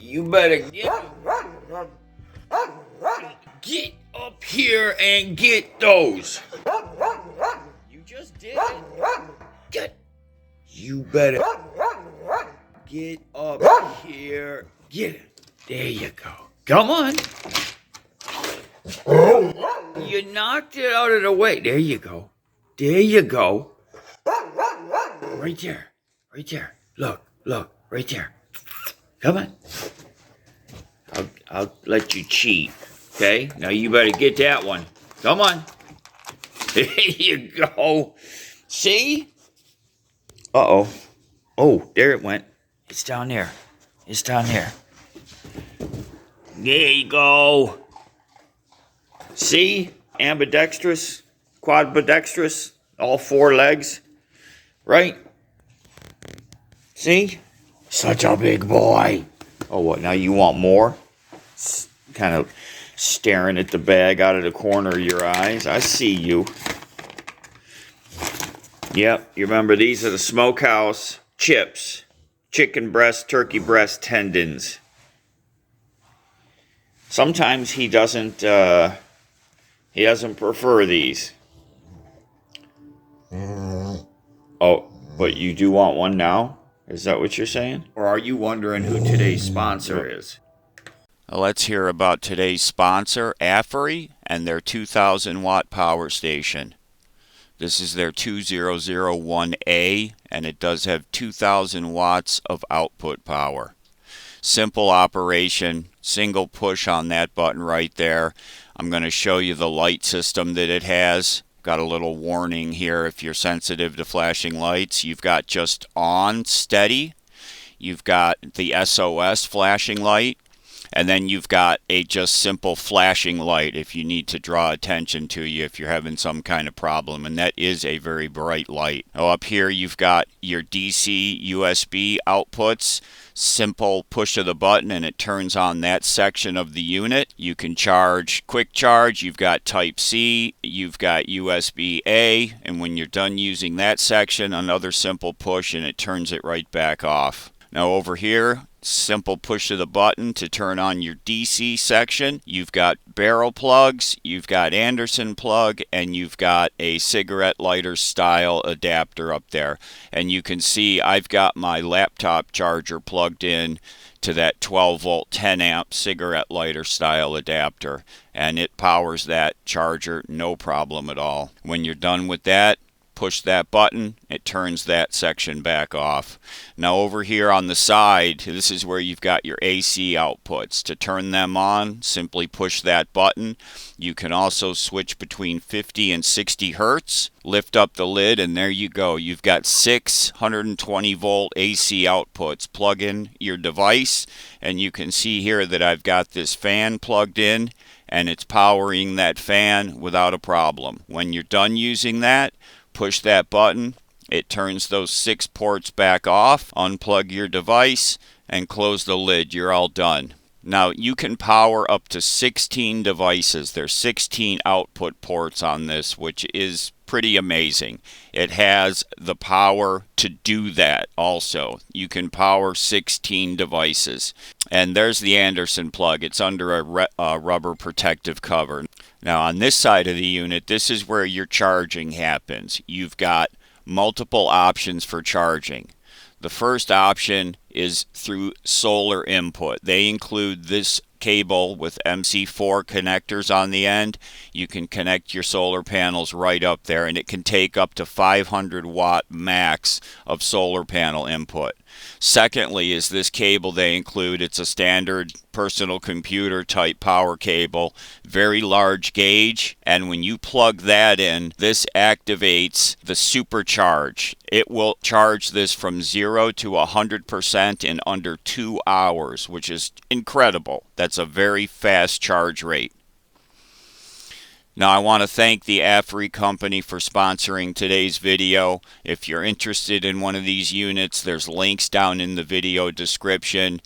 You better get up here and get those. You just did it. You better get up here. Get it. There you go. Come on. You knocked it out of the way. There you go. There you go. Right there. Right there. Look. Right there. Come on. I'll let you cheat. Okay? Now you better get that one. Come on. There you go. See? Uh-oh. Oh, there it went. It's down there. It's down there. There you go. See? Ambidextrous, quadbidextrous, all four legs. Right? See? Such a big boy. Oh, what? Now you want more? Kind of staring at the bag out of the corner of your eyes. I see you. Yep, you remember these are the smokehouse chips. Chicken breast, turkey breast, tendons. Sometimes he doesn't prefer these. Oh, but you do want one now? Is that what you're saying? Or are you wondering who today's sponsor is? Let's hear about today's sponsor, AFERY, and their 2,000 watt power station. This is their 2001A, and it does have 2,000 watts of output power. Simple operation, single push on that button right there. I'm going to show you the light system that it has. Got a little warning here if you're sensitive to flashing lights. You've got just on, steady. You've got the SOS flashing light. And then you've got a just simple flashing light if you need to draw attention to you if you're having some kind of problem. And that is a very bright light. Now up here you've got your DC USB outputs. Simple push of the button and it turns on that section of the unit. You can charge quick charge. You've got Type C. You've got USB A. And when you're done using that section, another simple push and it turns it right back off. Now over here, simple push of the button to turn on your DC section. You've got barrel plugs, you've got Anderson plug, and you've got a cigarette lighter style adapter up there. And you can see I've got my laptop charger plugged in to that 12 volt 10 amp cigarette lighter style adapter. And it powers that charger no problem at all. When you're done with that, push that button, it turns that section back off. Now over here on the side, this is where you've got your AC outputs. To turn them on, simply push that button. You can also switch between 50 and 60 hertz. Lift up the lid and there you go. You've got 620 volt AC outputs. Plug in your device and you can see here that I've got this fan plugged in and it's powering that fan without a problem. When you're done using that, push that button, it turns those 6 ports back off, unplug your device, and close the lid. You're all done. Now, you can power up to 16 devices. There's 16 output ports on this, which is pretty amazing. It has the power to do that also. You can power 16 devices. And there's the Anderson plug. It's under a rubber protective cover. Now on this side of the unit, this is where your charging happens. You've got multiple options for charging. The first option is through solar input. They include this cable with MC4 connectors on the end. You can connect your solar panels right up there and it can take up to 500 watt max of solar panel input. Secondly is this cable they include. It's a standard personal computer type power cable, very large gauge, and when you plug that in, this activates the supercharge. It will charge this from 0 to 100% in under 2 hours, which is incredible. That's a very fast charge rate. Now I want to thank the AFERY company for sponsoring today's video. If you're interested in one of these units, there's links down in the video description.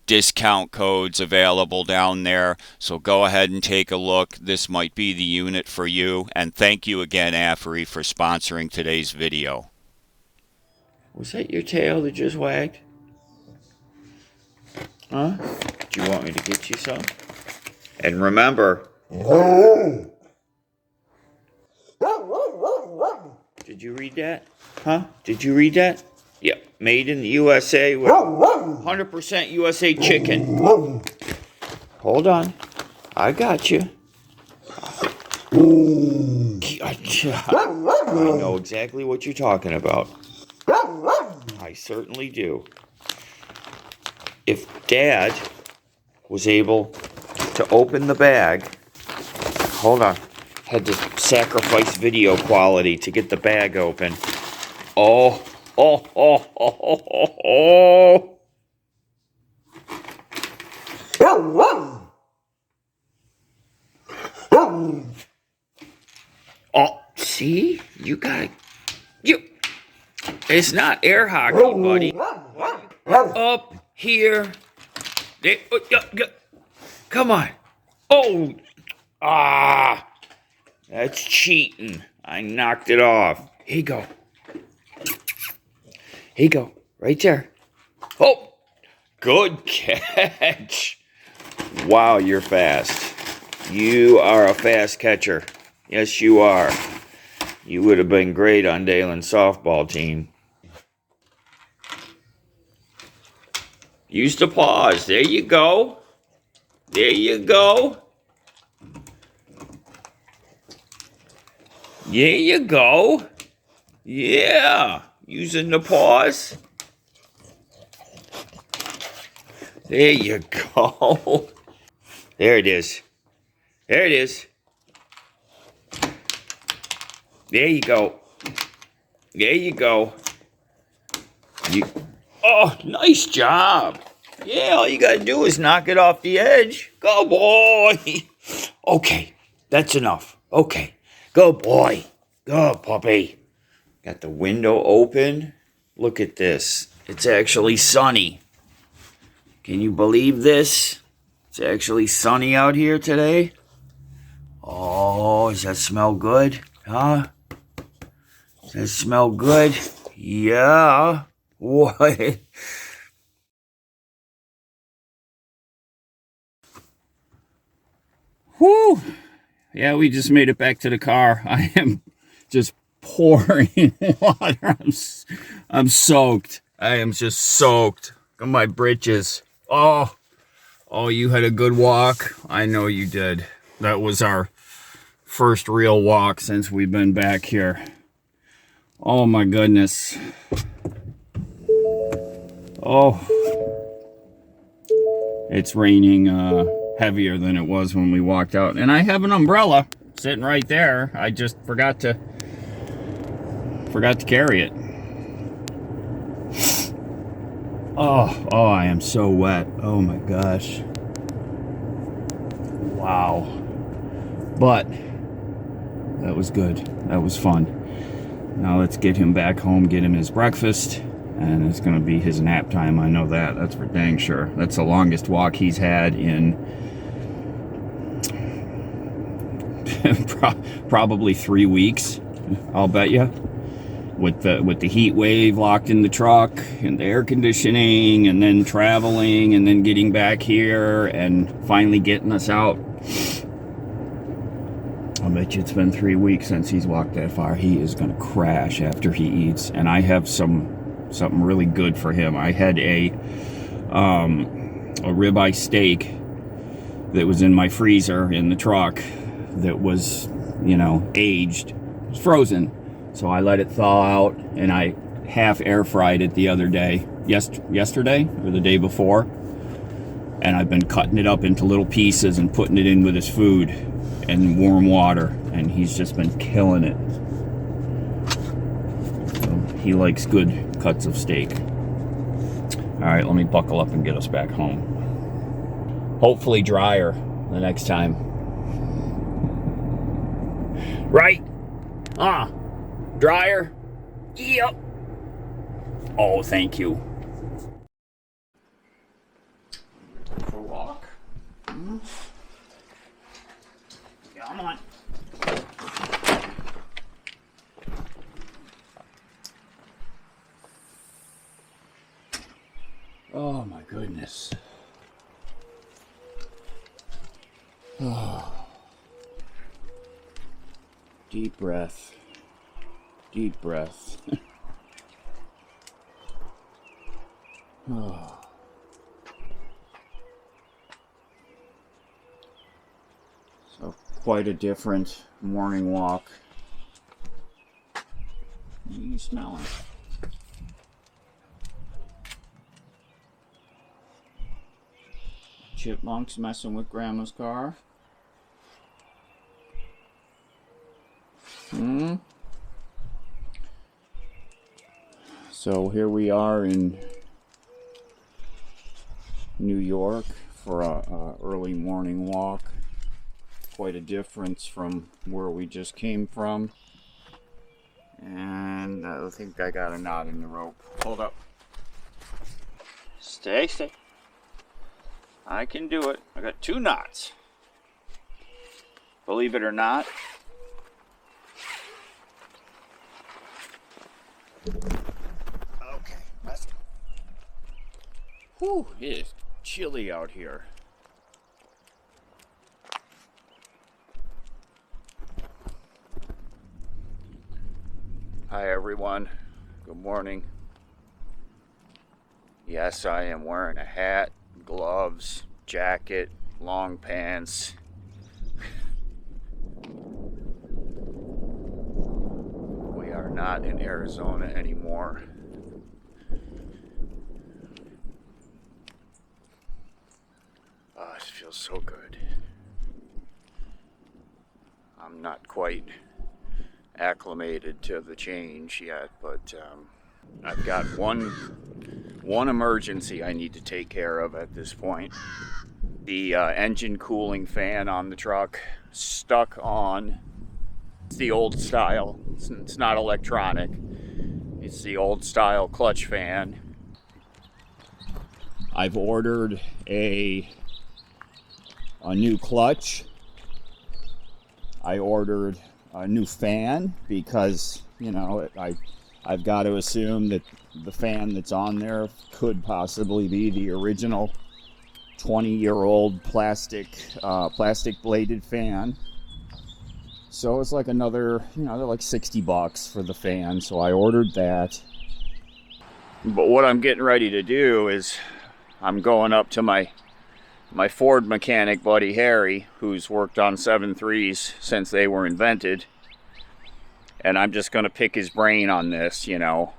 Discount codes available down there. So go ahead and take a look. This might be the unit for you. And thank you again, AFERY, for sponsoring today's video. Was that your tail that just wagged? Huh? Do you want me to get you some? And remember... Did you read that? Huh? Did you read that? Yep. Made in the USA with 100% USA chicken. Hold on. I got you. Gotcha. I know exactly what you're talking about. I certainly do. If Dad was able to open the bag... Hold on. Had to sacrifice video quality to get the bag open. Oh, oh, oh, oh, oh, oh, oh. Oh, see? You got you. It's not air hockey, buddy. Up here. There, come on. Oh, that's cheating. I knocked it off. Here you go. Here you go. Right there. Oh, good catch. Wow, you're fast. You are a fast catcher. Yes, you are. You would have been great on Dalen's softball team. Use the paws. There you go. There you go. There you go. Yeah. Using the paws. There you go. There it is. There it is. There you go. There you go. Oh, nice job. Yeah, all you gotta do is knock it off the edge. Go, boy. Okay, that's enough. Okay, go, boy. Go, puppy. Got the window open. Look at this. It's actually sunny. Can you believe this? It's actually sunny out here today. Oh, does that smell good? Huh? Does that smell good? Yeah. What? Whew. Yeah, we just made it back to the car. I am just pouring water. I'm soaked. I am just soaked. Look at my britches. Oh, you had a good walk? I know you did. That was our first real walk since we've been back here. Oh my goodness. Oh, it's raining heavier than it was when we walked out. And I have an umbrella sitting right there. I just forgot to carry it. Oh, I am so wet. Oh my gosh. Wow. But that was good. That was fun. Now let's get him back home, get him his breakfast, and it's going to be his nap time. I know that. That's for dang sure. That's the longest walk he's had in probably 3 weeks, I'll bet you. With the heat wave locked in the truck and the air conditioning and then traveling and then getting back here and finally getting us out. I'll bet you it's been 3 weeks since he's walked that far. He is going to crash after he eats. And I have something really good for him. I had a ribeye steak that was in my freezer in the truck that was, aged. It was frozen. So I let it thaw out, and I half air fried it the other day, yesterday or the day before. And I've been cutting it up into little pieces and putting it in with his food and warm water, and he's just been killing it. So he likes good cuts of steak. All right, let me buckle up and get us back home. Hopefully drier the next time. Right? Dryer? Yep. Oh, thank you. For a walk. Come on. Oh my goodness. Deep breath. Deep breath. So quite a different morning walk. What are you smelling? Chipmunks messing with Grandma's car. So here we are in New York for a early morning walk. Quite a difference from where we just came from. And I think I got a knot in the rope. Hold up. Stay. I can do it. I got 2 knots. Believe it or not. Okay, let's go. Whew, it is chilly out here. Hi everyone, good morning. Yes, I am wearing a hat, gloves, jacket, long pants. We are not in Arizona anymore. Oh, it feels so good. I'm not quite acclimated to the change yet, but I've got one emergency I need to take care of at this point. The engine cooling fan on the truck stuck on. It's the old style. It's not electronic. It's the old style clutch fan. I've ordered a new clutch. I ordered a new fan because, you know, I've got to assume that the fan that's on there could possibly be the original 20-year-old plastic bladed fan. So it's like another, you know, they're like $60 for the fan. So I ordered that. But what I'm getting ready to do is I'm going up to my Ford mechanic buddy Harry, who's worked on 7.3s since they were invented, and I'm just going to pick his brain on this, you know,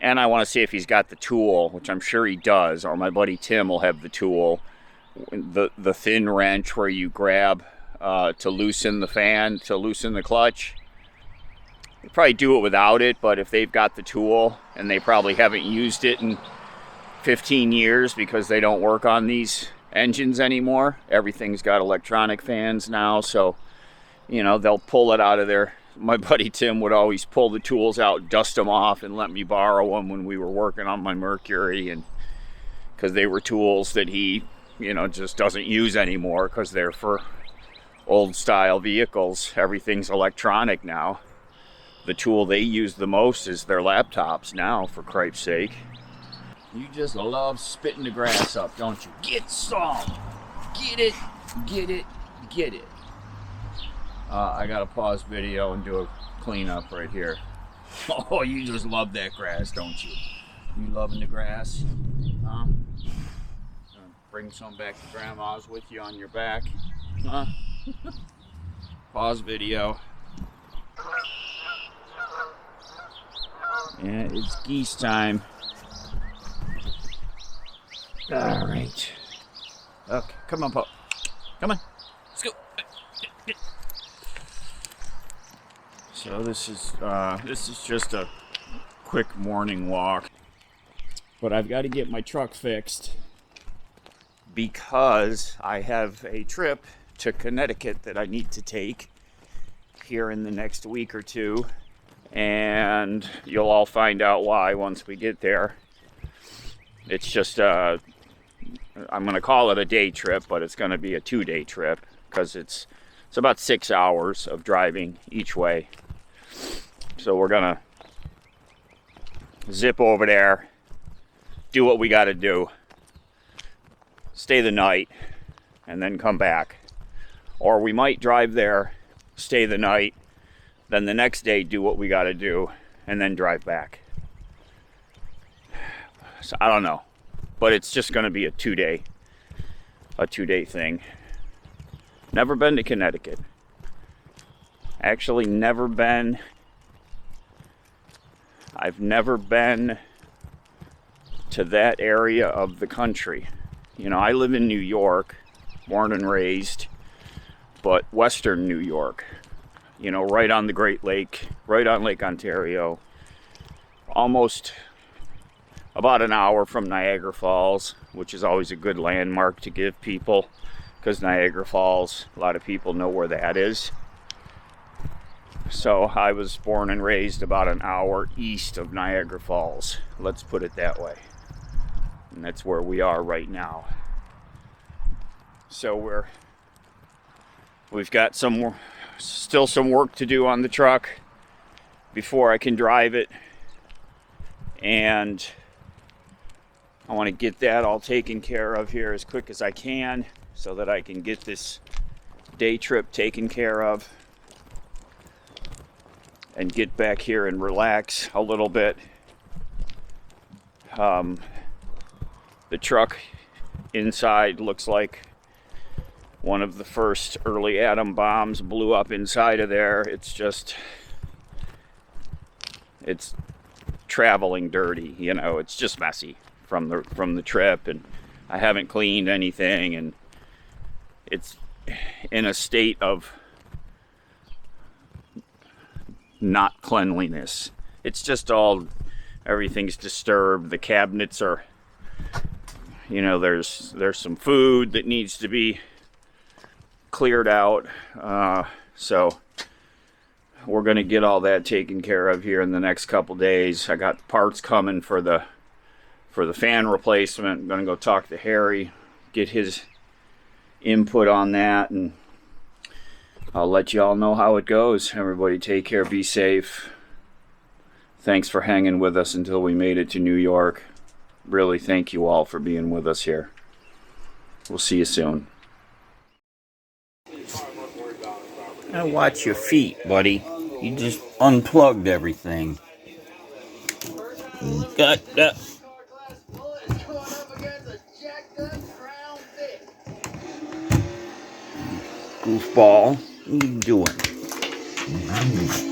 and I want to see if he's got the tool, which I'm sure he does, or my buddy Tim will have the tool, the thin wrench where you grab to loosen the fan, to loosen the clutch. They'll probably do it without it, but if they've got the tool, and they probably haven't used it in 15 years because they don't work on these engines anymore. Everything's got electronic fans now, so, you know, they'll pull it out of there. My buddy Tim would always pull the tools out, dust them off, and let me borrow them when we were working on my Mercury, and because they were tools that he, you know, just doesn't use anymore because they're for old style vehicles. Everything's electronic now. The tool they use the most is their laptops now, for Christ's sake. You just love spitting the grass up, don't you? Get some! Get it, get it, get it. I gotta pause video and do a cleanup right here. Oh, you just love that grass, don't you? You loving the grass? Huh? Bring some back to Grandma's with you on your back? Huh? Pause video. Yeah, it's geese time. All right. Okay, come on, Pop. Come on. Let's go. So this is just a quick morning walk. But I've got to get my truck fixed because I have a trip to Connecticut that I need to take here in the next week or two. And you'll all find out why once we get there. It's just I'm going to call it a day trip, but it's going to be a 2-day trip because it's about 6 hours of driving each way. So we're going to zip over there, do what we got to do, stay the night, and then come back. Or we might drive there, stay the night, then the next day do what we got to do, and then drive back. So I don't know, but it's just going to be a two-day thing. Never been to Connecticut. Actually, never been. I've never been to that area of the country. You know, I live in New York, born and raised, but Western New York. You know, right on the Great Lake, right on Lake Ontario. Almost about an hour from Niagara Falls, which is always a good landmark to give people, because Niagara Falls, a lot of people know where that is. So I was born and raised about an hour east of Niagara Falls, let's put it that way. And that's where we are right now. So we've got still some work to do on the truck before I can drive it, and I want to get that all taken care of here as quick as I can so that I can get this day trip taken care of and get back here and relax a little bit. The truck inside looks like one of the first early atom bombs blew up inside of there. It's traveling dirty, you know, it's just messy from the trip, and I haven't cleaned anything, and it's in a state of not cleanliness. It's just everything's disturbed. The cabinets are, you know, there's some food that needs to be cleared out. So we're going to get all that taken care of here in the next couple days. I got parts coming for the fan replacement. I'm going to go talk to Harry, get his input on that, and I'll let you all know how it goes. Everybody take care, be safe. Thanks for hanging with us until we made it to New York. Really, thank you all for being with us here. We'll see you soon. Now watch your feet, buddy. You just unplugged everything. Got that. Goofball. What are you doing?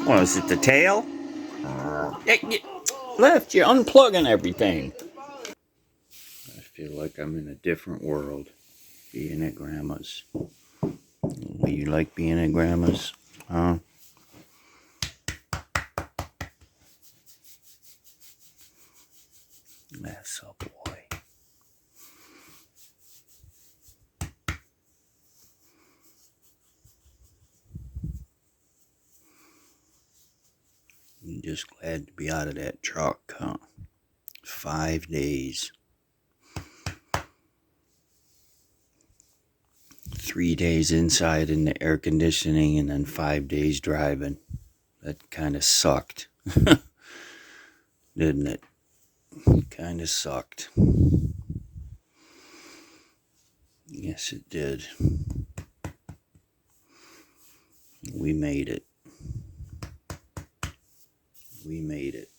What is it, the tail? Left, you're unplugging everything. I feel like I'm in a different world, being at Grandma's. You like being at Grandma's, huh? That's a boy. I'm just glad to be out of that truck, huh? 5 days. 3 days inside in the air conditioning and then 5 days driving. That kind of sucked. Didn't it? Kind of sucked. Yes, it did. We made it. We made it.